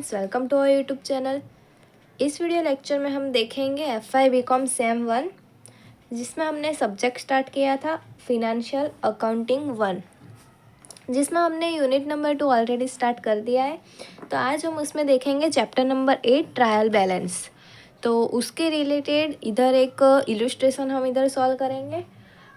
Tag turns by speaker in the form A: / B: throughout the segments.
A: Friends, welcome to our YouTube channel. इस video lecture में हम देखेंगे FI BCom सेम 1, जिसमें हमने सब्जेक्ट स्टार्ट किया था फिनेंशियल अकाउंटिंग 1, जिसमें हमने यूनिट नंबर 2 ऑलरेडी स्टार्ट कर दिया है। तो आज हम उसमें देखेंगे चैप्टर नंबर 8 ट्रायल बैलेंस। तो उसके रिलेटेड इधर एक इलस्ट्रेशन हम इधर सॉल्व करेंगे।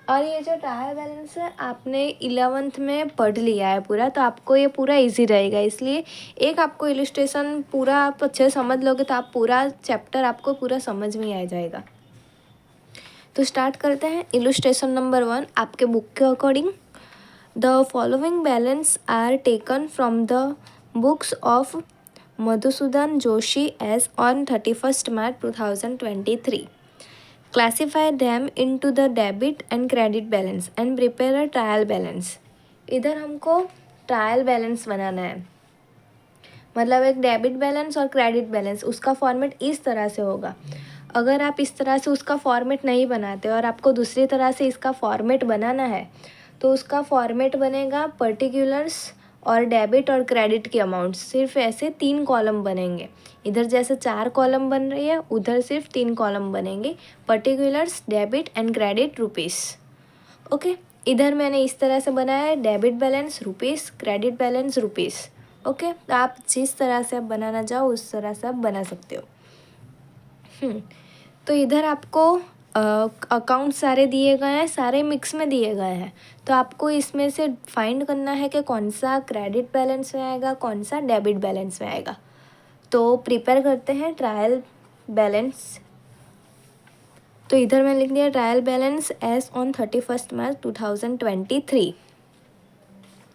A: और ये जो ट्रायल बैलेंस है आपने 11th में पढ़ लिया है पूरा, तो आपको ये पूरा इजी रहेगा। इसलिए एक आपको इलस्ट्रेशन पूरा आप अच्छे समझ लोगे तो आप पूरा चैप्टर आपको पूरा समझ में आ जाएगा। तो स्टार्ट करते हैं। इलस्ट्रेशन नंबर 1 आपके बुक के according, the following balance are taken from the books of Madhusudan Joshi as on 31st March 2023. Classify them into the debit and credit balance and prepare a trial balance. इधर हमको trial balance बनाना है, मतलब एक debit balance और credit balance, उसका format इस तरह से होगा। अगर आप इस तरह से उसका फॉर्मेट नहीं बनाते और आपको दूसरी तरह से इसका फॉर्मेट बनाना है तो उसका फॉर्मेट बनेगा पर्टिकुलर्स और डेबिट और क्रेडिट के अमाउंट्स, सिर्फ ऐसे 3 कॉलम बनेंगे। इधर जैसे 4 कॉलम बन रही है उधर सिर्फ 3 कॉलम बनेंगे, particulars, debit and credit, rupees. Okay, इधर मैंने इस तरह से बनाया है, debit balance rupees, credit balance rupees. Okay, तो आप जिस तरह से आप बनाना चाहो उस तरह से आप बना सकते हो। तो इधर आपको अकाउंट सारे दिए गए हैं, सारे मिक्स में दिए गए हैं। तो आपको इसमें से फाइंड करना है कि कौन सा क्रेडिट बैलेंस में आएगा, कौन सा डेबिट बैलेंस में आएगा। तो प्रिपेयर करते हैं ट्रायल बैलेंस। तो इधर मैं लिख दिया trial balance as on 31st March 2023।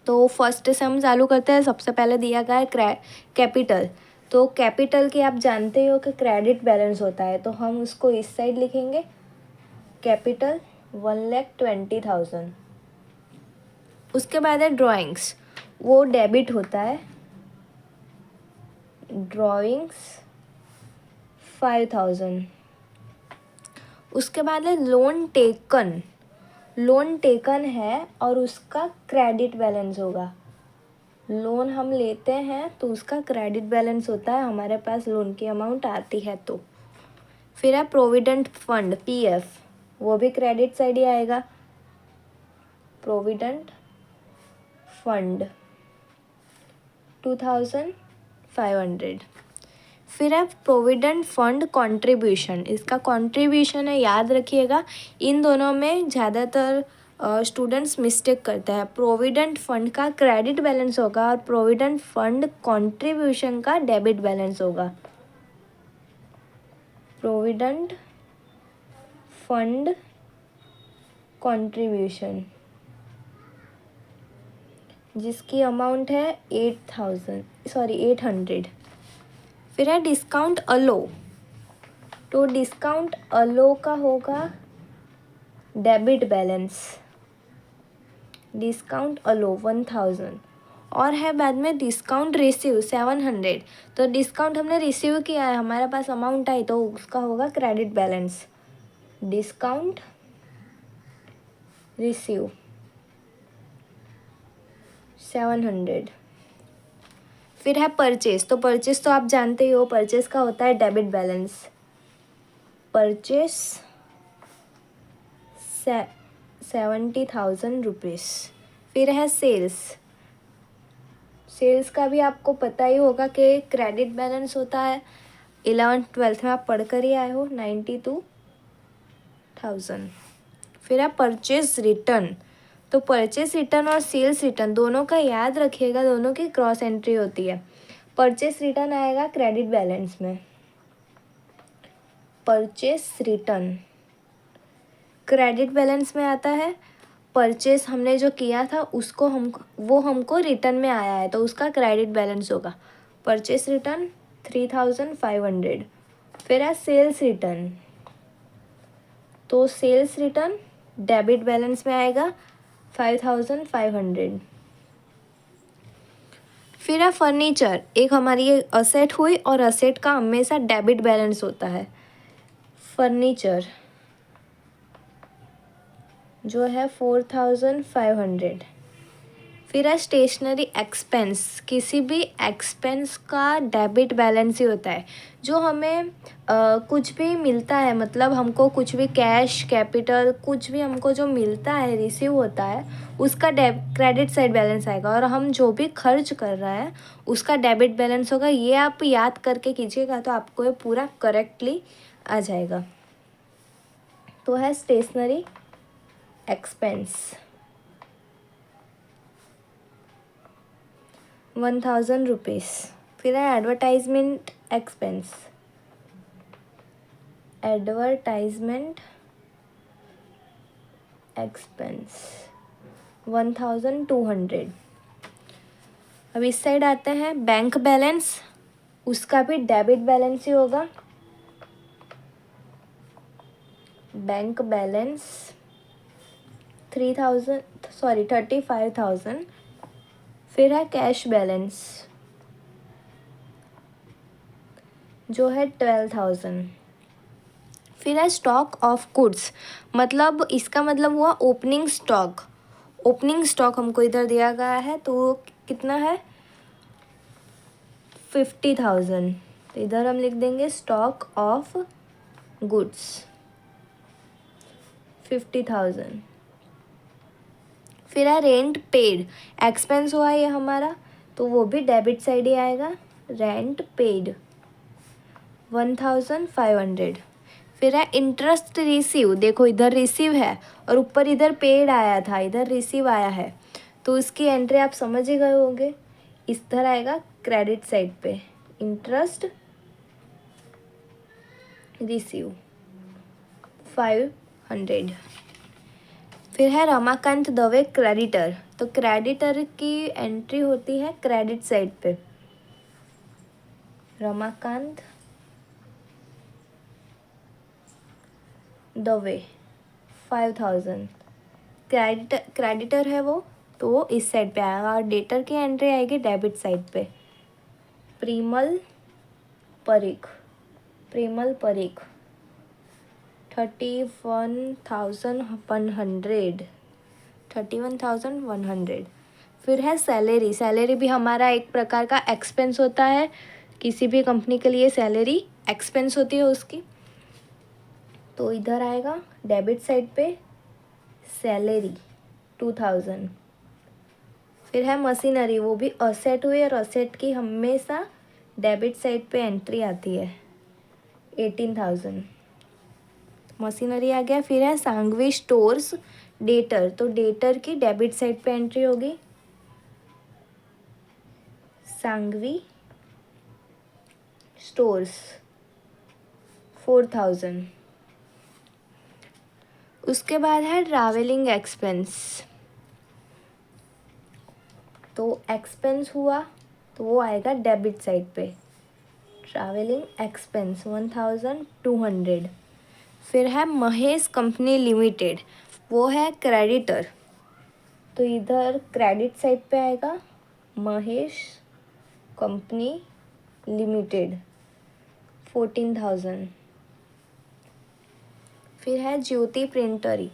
A: तो फर्स्ट से हम चालू करते हैं। सबसे पहले दिया गया है कैपिटल। तो कैपिटल के आप जानते हो कि क्रेडिट बैलेंस होता है, तो हम उसको इस साइड लिखेंगे, कैपिटल 1,20,000। उसके बाद है ड्राइंग्स, वो डेबिट होता है, ड्राइंग्स 5,000। उसके बाद है लोन टेकन, लोन टेकन है और उसका क्रेडिट बैलेंस होगा। लोन हम लेते हैं तो उसका क्रेडिट बैलेंस होता है, हमारे पास लोन की अमाउंट आती है तो। फिर है प्रोविडेंट फंड PF, वो भी क्रेडिट साइड ही आएगा, प्रोविडेंट फंड 2,500। फिर है प्रोविडेंट फंड कंट्रीब्यूशन, इसका कंट्रीब्यूशन है, याद रखिएगा। इन दोनों में ज़्यादातर स्टूडेंट्स मिस्टेक करते हैं। प्रोविडेंट फंड का क्रेडिट बैलेंस होगा और प्रोविडेंट फंड कंट्रीब्यूशन का डेबिट बैलेंस होगा। प्रोविडेंट फंड कंट्रीब्यूशन जिसकी अमाउंट है 800। फिर है डिस्काउंट अलो, तो डिस्काउंट अलो का होगा डेबिट बैलेंस, डिस्काउंट अलो 1,000। और है बाद में डिस्काउंट रिसीव 700। तो डिस्काउंट हमने रिसीव किया है, हमारे पास अमाउंट आई तो उसका होगा क्रेडिट बैलेंस, डिस्काउंट रिसीव 700। फिर है परचेज, तो परचेज तो आप जानते ही हो, परचेज का होता है डेबिट बैलेंस, परचेज 70,000 रुपीज़। फिर है सेल्स, सेल्स का भी आपको पता ही होगा कि क्रेडिट बैलेंस होता है, 11th-12th में आप पढ़ कर ही आए हो, 92,000। फिर है परचेज रिटर्न, तो परचेज रिटर्न और सेल्स रिटर्न दोनों का याद रखिएगा, दोनों की क्रॉस एंट्री होती है। परचेज रिटर्न आएगा क्रेडिट बैलेंस में, परचेज रिटर्न क्रेडिट बैलेंस में आता है। परचेज हमने जो किया था उसको हमको रिटर्न में आया है तो उसका क्रेडिट बैलेंस होगा, परचेज रिटर्न 3,500। फिर है सेल्स रिटर्न, तो सेल्स रिटर्न डेबिट बैलेंस में आएगा 5,500। फिर है फर्नीचर, एक हमारी ये असेट हुई और असेट का हमेशा डेबिट बैलेंस होता है, फर्नीचर जो है 4,500। फिर है स्टेशनरी एक्सपेंस। किसी भी एक्सपेंस का डेबिट बैलेंस ही होता है। जो हमें कुछ भी मिलता है, मतलब हमको कुछ भी कैश, कैपिटल, कुछ भी हमको जो मिलता है, रिसीव होता है, उसका क्रेडिट साइड बैलेंस आएगा। और हम जो भी खर्च कर रहा है उसका डेबिट बैलेंस होगा। ये आप याद करके कीजिएगा तो आपको ये पूरा करेक्टली आ जाएगा। तो है स्टेशनरी एक्सपेंस 1000 रुपीज़। फिर है एडवर्टाइजमेंट एक्सपेंस, एडवर्टाइजमेंट एक्सपेंस 1200। अब इस साइड आते हैं बैंक बैलेंस, उसका भी डेबिट बैलेंस ही होगा। Bank balance 35,000। फिर है कैश बैलेंस जो है 12,000। फिर है स्टॉक ऑफ गुड्स, मतलब इसका मतलब हुआ ओपनिंग स्टॉक। ओपनिंग स्टॉक हमको इधर दिया गया है तो वो कितना है 50,000। तो इधर हम लिख देंगे स्टॉक ऑफ गुड्स 50,000। फिर है रेंट पेड, एक्सपेंस हुआ ये हमारा, तो वो भी डेबिट साइड ही आएगा। Rent paid 1,500। फिर है इंटरेस्ट रिसीव, देखो इधर रिसीव है और ऊपर इधर पेड आया था, इधर रिसीव आया है, तो उसकी एंट्री आप समझ ही गए होंगे। इस तरह आएगा क्रेडिट साइड पे, इंटरेस्ट रिसीव 500। फिर है रमाकांत दवे क्रेडिटर, तो क्रेडिटर की एंट्री होती है क्रेडिट साइड पे। रमाकांत दवे 5,000 क्रेडिटर है वो, तो वो इस साइड पे आएगा। और डेटर की एंट्री आएगी डेबिट साइड पे। प्रीमल परीख 31,100। फिर है सैलरी, सैलरी भी हमारा एक प्रकार का एक्सपेंस होता है। किसी भी कंपनी के लिए सैलरी एक्सपेंस होती है उसकी, तो इधर आएगा डेबिट साइड पे सैलरी 2,000। फिर है मशीनरी, वो भी असेट हुई और असेट की हमेशा डेबिट साइड पे एंट्री आती है 18,000। मशीनरी आ गया। फिर है सांघवी स्टोर्स डेटर, तो डेटर की डेबिट साइड पे एंट्री होगी सांघवी स्टोर्स 4,000। उसके बाद है ट्रैवलिंग एक्सपेंस, तो एक्सपेंस हुआ तो वो आएगा डेबिट साइड पे, ट्रैवलिंग एक्सपेंस 1,200। फिर है महेश कंपनी लिमिटेड, वो है क्रेडिटर, तो इधर क्रेडिट साइड पे आएगा महेश कंपनी लिमिटेड 14,000। फिर है ज्योति प्रिंटरी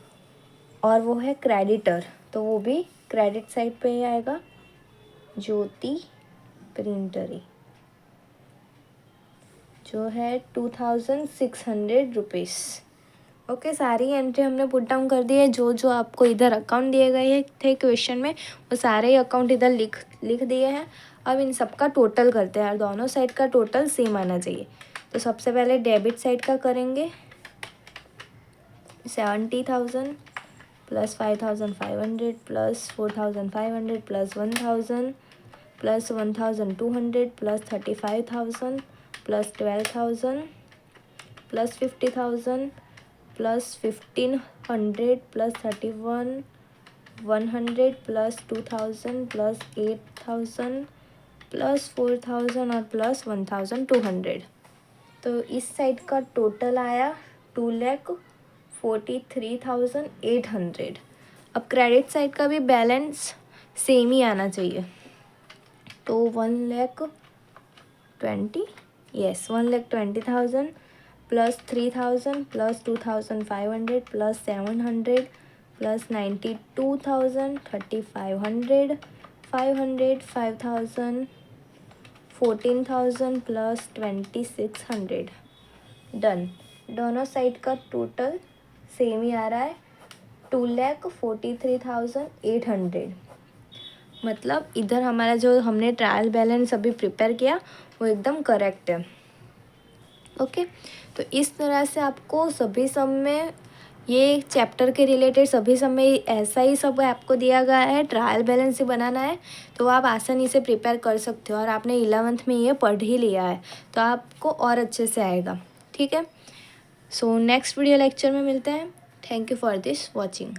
A: और वो है क्रेडिटर, तो वो भी क्रेडिट साइड पे ही आएगा ज्योति प्रिंटरी जो है 2,600 रुपीज़। ओके, सारी एंट्री हमने पुट डाउन कर दी है। जो जो आपको इधर अकाउंट दिए गए थे क्वेश्चन में, वो सारे अकाउंट इधर लिख दिए हैं। अब इन सब का टोटल करते हैं और दोनों साइड का टोटल सेम आना चाहिए। तो सबसे पहले डेबिट साइड का करेंगे 70,000 plus 5,500 plus 4,500 plus 1,000 plus 1,200 plus 35,000 plus 12,000 plus 50,000 plus 1,500 plus 31,100 plus 2,000 plus 8,000 plus 4,000 और प्लस 1,200। तो इस साइड का टोटल आया 2,43,800। अब क्रेडिट साइड का भी बैलेंस सेम ही आना चाहिए, तो 1,20,000 plus 3,000 plus 2,500 plus 700 plus 92,000 3,500 500, 5000, 14,000 plus 2600 done. दोनों साइड का टोटल सेम ही आ रहा है 2,43,800। मतलब इधर हमारा जो हमने ट्रायल बैलेंस अभी प्रिपेयर किया वो एकदम करेक्ट है। ओके, तो इस तरह से आपको सभी सम में ये चैप्टर के रिलेटेड सभी सम में ऐसा ही सब आपको दिया गया है, ट्रायल बैलेंस ही बनाना है, तो आप आसानी से प्रिपेयर कर सकते हो। और आपने 11th में ये पढ़ ही लिया है तो आपको और अच्छे से आएगा। ठीक है, सो नेक्स्ट वीडियो लेक्चर में मिलते हैं। Thank you for this watching.